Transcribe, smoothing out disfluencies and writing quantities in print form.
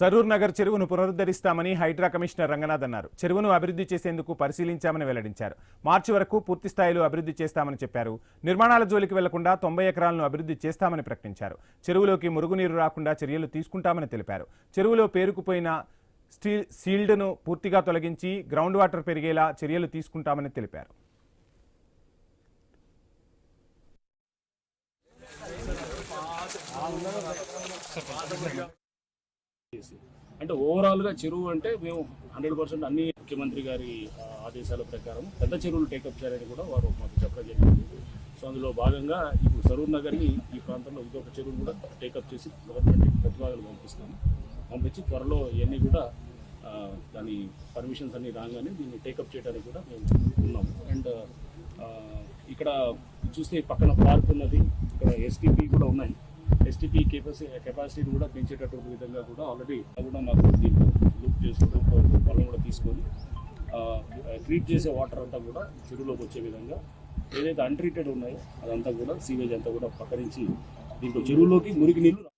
సరూర్ నగర్ చెరువును పునరుద్ధరిస్తామని హైడ్రా కమిషనర్ రంగనాథ్ అన్నారు. చెరువును అభివృద్ధి చేసేందుకు పరిశీలించామని వెల్లడించారు. మార్చి వరకు పూర్తి స్థాయిలో అభివృద్ధి చేస్తామని చెప్పారు. నిర్మాణాల జోలికి వెళ్లకుండా 90 ఎకరాలను అభివృద్ధి చేస్తామని ప్రకటించారు. చెరువులోకి మురుగునీరు రాకుండా చర్యలు తీసుకుంటామని తెలిపారు. చెరువులో పేరుకుపోయిన సీల్డ్ను పూర్తిగా తొలగించి గ్రౌండ్ వాటర్ పెరిగేలా చర్యలు తీసుకుంటామని తెలిపారు. అంటే ఓవరాల్గా చెరువు అంటే మేము 100% అన్ని ముఖ్యమంత్రి గారి ఆదేశాల ప్రకారం పెద్ద చెరువులు టేకప్ చేయాలని కూడా వారు మాకు చెప్పడం జరిగింది. సో అందులో భాగంగా ఇప్పుడు సరూర్ నగర్ని ఈ ప్రాంతంలో ఇంకొక చెరువులు కూడా టేకప్ చేసి గవర్నమెంట్ ప్రతిపాదనలు పంపించి త్వరలో ఇవన్నీ కూడా దాని పర్మిషన్స్ అన్ని రాగానే దీన్ని టేకప్ చేయడానికి కూడా మేము ఉన్నాము. అండ్ ఇక్కడ చూస్తే పక్కన పార్క్ ఉన్నది, ఇక్కడ ఎస్టీపీ కూడా ఉన్నాయి. ఎస్టీపీ కెపాసిటీని కూడా పెంచేటటువంటి విధంగా కూడా ఆల్రెడీ కూడా మాకు దీంట్లో లూప్ చేసుకుంటూ వాళ్ళని కూడా తీసుకొని ట్రీట్ చేసే వాటర్ అంతా కూడా చెరువులోకి వచ్చే విధంగా ఏదైతే అన్ట్రీటెడ్ ఉన్నాయో అదంతా కూడా సీవేజ్ అంతా కూడా పక్క నుంచి దీంట్లో చెరువులోకి మురికి నీళ్ళు